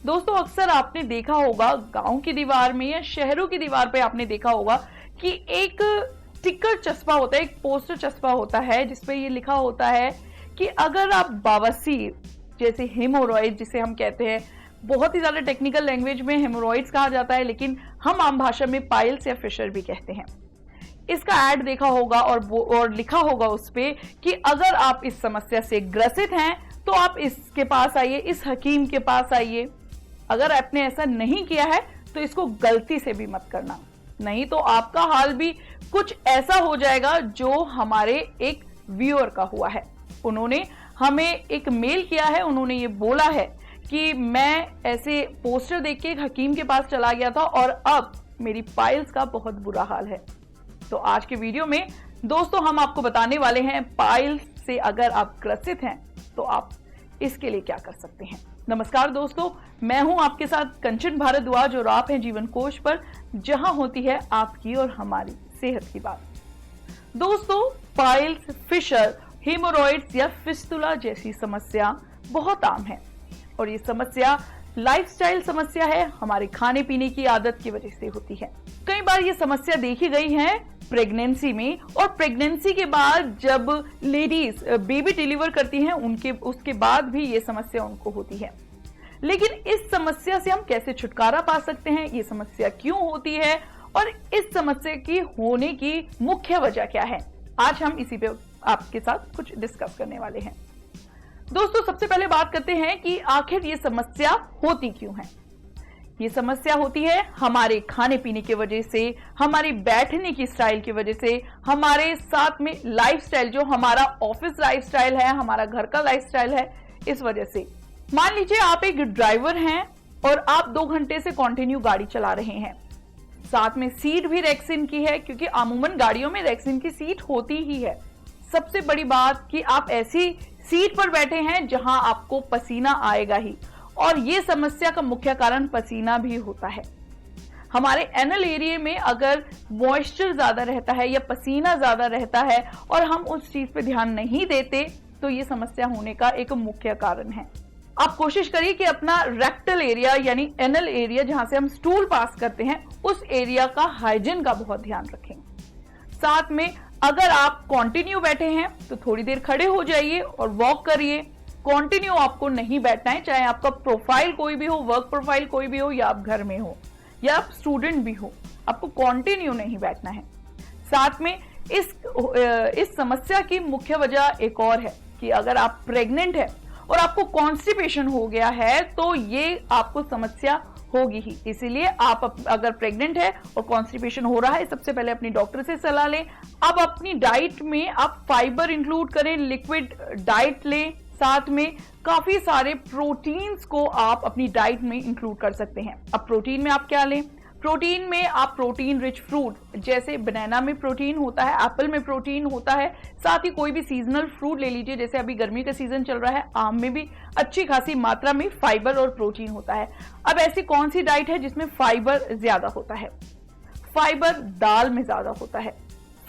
दोस्तों अक्सर आपने देखा होगा गांव की दीवार में या शहरों की दीवार पे आपने देखा होगा कि एक स्टिकर चस्पा होता है, एक पोस्टर चस्पा होता है जिसपे ये लिखा होता है कि अगर आप बवासीर जैसे हेमोरॉइड जिसे हम कहते हैं, बहुत ही ज्यादा टेक्निकल लैंग्वेज में हेमोरॉइड्स कहा जाता है लेकिन हम आम भाषा में पाइल्स या फिशर भी कहते हैं। इसका ऐड देखा होगा और लिखा होगा उस पे कि अगर आप इस समस्या से ग्रसित हैं तो आप इसके पास आइए, इस हकीम के पास आइए। अगर आपने ऐसा नहीं किया है तो इसको गलती से भी मत करना, नहीं तो आपका हाल भी कुछ ऐसा हो जाएगा जो हमारे एक व्यूअर का हुआ है। उन्होंने हमें एक मेल किया है, उन्होंने ये बोला है कि मैं ऐसे पोस्टर देख के एक हकीम के पास चला गया था और अब मेरी पाइल्स का बहुत बुरा हाल है। तो आज के वीडियो में दोस्तों हम आपको बताने वाले हैं पाइल्स से अगर आप ग्रसित हैं तो आप इसके लिए क्या कर सकते हैं। नमस्कार दोस्तों, मैं हूं आपके साथ कंचन भारद्वाज और आप हैं जीवन कोश पर, जहां होती है आपकी और हमारी सेहत की बात। दोस्तों पाइल्स, फिशर, हेमोरॉइड्स या फिस्टुला जैसी समस्या बहुत आम है और ये समस्या लाइफस्टाइल समस्या है, हमारे खाने पीने की आदत की वजह से होती है। कई बार ये समस्या देखी गई है प्रेगनेंसी में, और प्रेगनेंसी के बाद जब लेडीज बेबी डिलीवर करती हैं उसके बाद भी ये समस्या उनको होती है। लेकिन इस समस्या से हम कैसे छुटकारा पा सकते हैं, ये समस्या क्यों होती है और इस समस्या की होने की मुख्य वजह क्या है, आज हम इसी पे आपके साथ कुछ डिस्कस करने वाले हैं। दोस्तों सबसे पहले बात करते हैं कि आखिर ये समस्या होती क्यों है। ये समस्या होती है हमारे खाने पीने की वजह से, हमारी बैठने की स्टाइल की वजह से, हमारे साथ में लाइफस्टाइल जो हमारा ऑफिस लाइफस्टाइल है, हमारा घर का लाइफस्टाइल है, इस वजह से। मान लीजिए आप एक ड्राइवर हैं और आप 2 घंटे से कंटिन्यू गाड़ी चला रहे हैं, साथ में सीट भी रेक्सिन की है क्योंकि अमूमन गाड़ियों में रेक्सिन की सीट होती ही है। सबसे बड़ी बात कि आप ऐसी सीट पर बैठे हैं जहां आपको पसीना आएगा ही, और ये समस्या का मुख्य कारण पसीना भी होता है। हमारे एनल एरिया में अगर मॉइस्चर ज्यादा रहता है या पसीना ज्यादा रहता है और हम उस चीज पे ध्यान नहीं देते तो ये समस्या होने का एक मुख्य कारण है। आप कोशिश करिए कि अपना रेक्टल एरिया यानी एनल एरिया जहां से हम स्टूल पास करते हैं उस एरिया का हाइजीन का बहुत ध्यान रखें। साथ में अगर आप कंटिन्यू बैठे हैं तो थोड़ी देर खड़े हो जाइए और वॉक करिए। कंटिन्यू आपको नहीं बैठना है, चाहे आपका प्रोफाइल कोई भी हो, वर्क प्रोफाइल कोई भी हो, या आप घर में हो या आप स्टूडेंट भी हो, आपको कंटिन्यू नहीं बैठना है। साथ में इस समस्या की मुख्य वजह एक और है कि अगर आप प्रेग्नेंट है और आपको कॉन्स्टिपेशन हो गया है तो ये आपको समस्या होगी ही। इसीलिए आप अगर प्रेग्नेंट है और कॉन्स्टिपेशन हो रहा है, सबसे पहले अपनी डॉक्टर से सलाह लें। अब अपनी डाइट में आप फाइबर इंक्लूड करें, लिक्विड डाइट लें, साथ में काफी सारे प्रोटीन्स को आप अपनी डाइट में इंक्लूड कर सकते हैं। अब प्रोटीन में आप क्या लें? प्रोटीन में आप प्रोटीन रिच फ्रूट, जैसे बनाना में प्रोटीन होता है, एप्पल में प्रोटीन होता है, साथ ही कोई भी सीजनल फ्रूट ले लीजिए, जैसे अभी गर्मी का सीजन चल रहा है, आम में भी अच्छी खासी मात्रा में फाइबर और प्रोटीन होता है। अब ऐसी कौन सी डाइट है जिसमें फाइबर ज्यादा होता है? फाइबर दाल में ज्यादा होता है,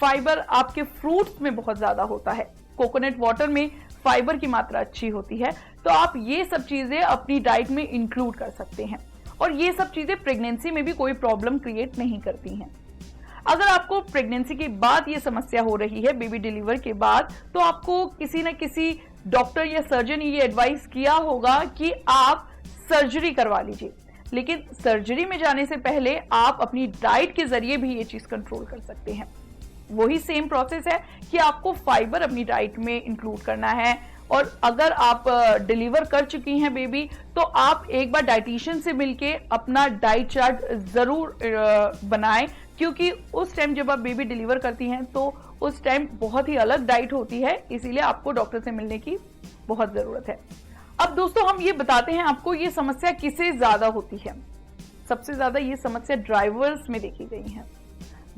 फाइबर आपके फ्रूट्स में बहुत ज्यादा होता है, कोकोनट वाटर में फाइबर की मात्रा अच्छी होती है। तो आप ये सब चीजें अपनी डाइट में इंक्लूड कर सकते हैं और ये सब चीजें प्रेगनेंसी में भी कोई प्रॉब्लम क्रिएट नहीं करती हैं। अगर आपको प्रेगनेंसी के बाद ये समस्या हो रही है, बेबी डिलीवर के बाद, तो आपको किसी न किसी डॉक्टर या सर्जन ने ये एडवाइस किया होगा कि आप सर्जरी करवा लीजिए। लेकिन सर्जरी में जाने से पहले आप अपनी डाइट के जरिए भी ये चीज कंट्रोल कर सकते हैं। वही सेम प्रोसेस है कि आपको फाइबर अपनी डाइट में इंक्लूड करना है। और अगर आप डिलीवर कर चुकी हैं बेबी, तो आप एक बार डाइटिशियन से मिलके अपना डाइट चार्ट जरूर बनाएं, क्योंकि उस टाइम जब आप बेबी डिलीवर करती हैं तो उस टाइम बहुत ही अलग डाइट होती है, इसीलिए आपको डॉक्टर से मिलने की बहुत जरूरत है। अब दोस्तों हम ये बताते हैं आपको ये समस्या किसे ज्यादा होती है। सबसे ज्यादा ये समस्या ड्राइवर्स में देखी गई है।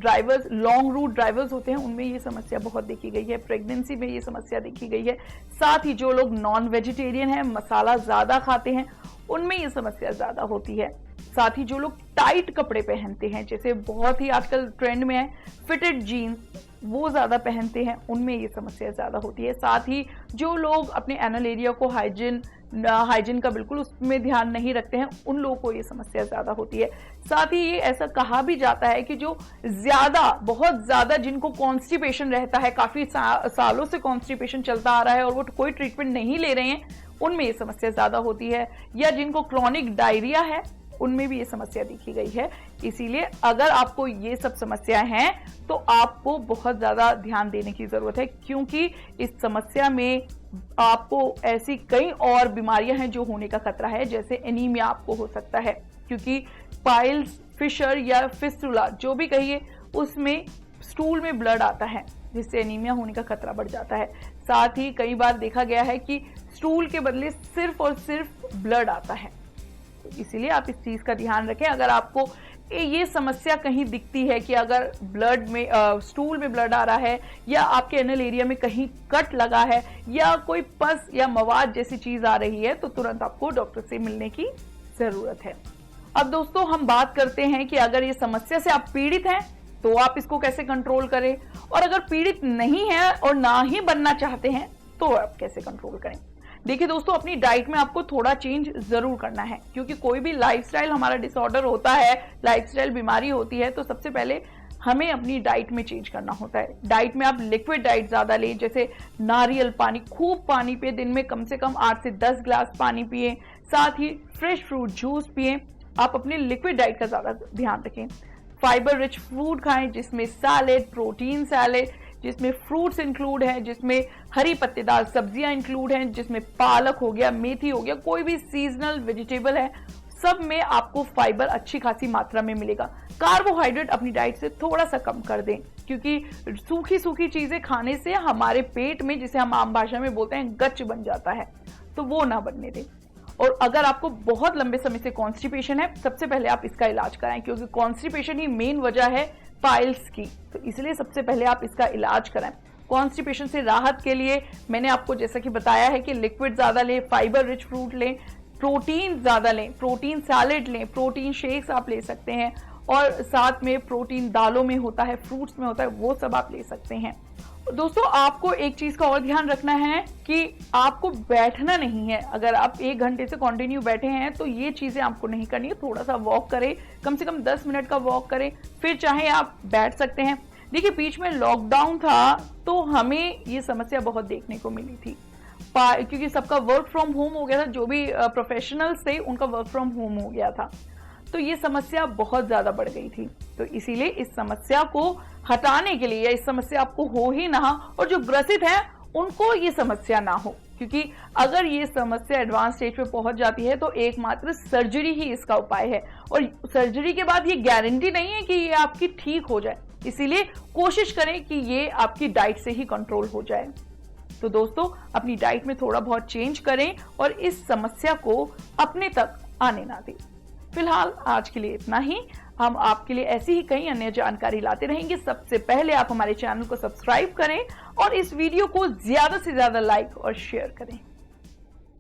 ड्राइवर्स, लॉन्ग रूट ड्राइवर्स होते हैं, उनमें ये समस्या बहुत देखी गई है। प्रेगनेंसी में ये समस्या देखी गई है। साथ ही जो लोग नॉन वेजिटेरियन हैं, मसाला ज्यादा खाते हैं, उनमें ये समस्या ज्यादा होती है। साथ ही जो लोग टाइट कपड़े पहनते हैं, जैसे बहुत ही आजकल ट्रेंड में है फिटेड जीन्स, वो ज्यादा पहनते हैं, उनमें ये समस्या ज्यादा होती है। साथ ही जो लोग अपने एनल एरिया को हाइजीन का बिल्कुल उसमें ध्यान नहीं रखते हैं, उन लोगों को ये समस्या ज्यादा होती है। साथ ही ये ऐसा कहा भी जाता है कि जो बहुत ज्यादा जिनको कॉन्स्टिपेशन रहता है, काफी सालों से कॉन्स्टिपेशन चलता आ रहा है और वो कोई ट्रीटमेंट नहीं ले रहे हैं, उनमें ये समस्या ज्यादा होती है। या जिनको क्रॉनिक डायरिया है, उनमें भी ये समस्या देखी गई है। इसीलिए अगर आपको ये सब समस्याएं हैं तो आपको बहुत ज्यादा ध्यान देने की जरूरत है, क्योंकि इस समस्या में आपको ऐसी कई और बीमारियां हैं जो होने का खतरा है। जैसे एनीमिया आपको हो सकता है, क्योंकि पाइल्स, फिशर या फिस्टुला जो भी कहिए, उसमें स्टूल में ब्लड आता है, जिससे एनीमिया होने का खतरा बढ़ जाता है। साथ ही कई बार देखा गया है कि स्टूल के बदले सिर्फ और सिर्फ ब्लड आता है। तो इसीलिए आप इस चीज का ध्यान रखें। अगर आपको ये समस्या कहीं दिखती है कि अगर ब्लड में स्टूल में ब्लड आ रहा है, या आपके एनल एरिया में कहीं कट लगा है, या कोई पस या मवाद जैसी चीज आ रही है, तो तुरंत आपको डॉक्टर से मिलने की जरूरत है। अब दोस्तों हम बात करते हैं कि अगर ये समस्या से आप पीड़ित हैं तो आप इसको कैसे कंट्रोल करें, और अगर पीड़ित नहीं है और ना ही बनना चाहते हैं तो आप कैसे कंट्रोल करें। देखिए दोस्तों, अपनी डाइट में आपको थोड़ा चेंज जरूर करना है, क्योंकि कोई भी लाइफस्टाइल हमारा डिसऑर्डर होता है, लाइफस्टाइल बीमारी होती है, तो सबसे पहले हमें अपनी डाइट में चेंज करना होता है। डाइट में आप लिक्विड डाइट ज्यादा लें, जैसे नारियल पानी, खूब पानी पिए, दिन में कम से कम 8 से 10 ग्लास पानी पिए। साथ ही फ्रेश फ्रूट जूस पिए। आप अपने लिक्विड डाइट का ज्यादा ध्यान रखें। फाइबर रिच फूड खाएं, जिसमें सैलेड, प्रोटीन सैलेड, जिसमें फ्रूट्स इंक्लूड हैं, जिसमें हरी पत्तेदार सब्जियां इंक्लूड हैं, जिसमें पालक हो गया, मेथी हो गया, कोई भी सीजनल वेजिटेबल है, सब में आपको फाइबर अच्छी खासी मात्रा में मिलेगा। कार्बोहाइड्रेट अपनी डाइट से थोड़ा सा कम कर दें, क्योंकि सूखी सूखी चीजें खाने से हमारे पेट में, जिसे हम आम भाषा में बोलते हैं, गच बन जाता है, तो वो ना बनने दें। और अगर आपको बहुत लंबे समय से कॉन्स्टिपेशन है, सबसे पहले आप इसका इलाज कराएं, क्योंकि कॉन्स्टिपेशन ही मेन वजह है पाइल्स की, तो इसलिए सबसे पहले आप इसका इलाज कराएं। कॉन्स्टिपेशन से राहत के लिए मैंने आपको जैसा कि बताया है कि लिक्विड ज्यादा लें, फाइबर रिच फ्रूट लें, प्रोटीन ज्यादा लें, प्रोटीन सैलेड लें, प्रोटीन शेक्स आप ले सकते हैं, और साथ में प्रोटीन दालों में होता है, फ्रूट्स में होता है, वो सब आप ले सकते हैं। दोस्तों, आपको एक चीज का और ध्यान रखना है कि आपको बैठना नहीं है। अगर आप 1 घंटे से कंटिन्यू बैठे हैं तो ये चीजें आपको नहीं करनी है। थोड़ा सा वॉक करें, कम से कम 10 मिनट का वॉक करें, फिर चाहे आप बैठ सकते हैं। देखिए, बीच में लॉकडाउन था तो हमें ये समस्या बहुत देखने को मिली थी, क्योंकि सबका वर्क फ्रॉम होम हो गया था। जो भी प्रोफेशनल्स थे उनका वर्क फ्रॉम होम हो गया था, तो ये समस्या बहुत ज्यादा बढ़ गई थी। तो इसीलिए इस समस्या को हटाने के लिए, या इस समस्या आपको हो ही ना, और जो ग्रसित है उनको ये समस्या ना हो, क्योंकि अगर ये समस्या एडवांस स्टेज पे पहुंच जाती है तो एकमात्र सर्जरी ही इसका उपाय है, और सर्जरी के बाद ये गारंटी नहीं है कि ये आपकी ठीक हो जाए। इसीलिए कोशिश करें कि ये आपकी डाइट से ही कंट्रोल हो जाए। तो दोस्तों, अपनी डाइट में थोड़ा बहुत चेंज करें और इस समस्या को अपने तक आने ना दें। फिलहाल आज के लिए इतना ही। हम आपके लिए ऐसी ही कई अन्य जानकारी लाते रहेंगे। सबसे पहले आप हमारे चैनल को सब्सक्राइब करें और इस वीडियो को ज्यादा से ज्यादा लाइक और शेयर करें।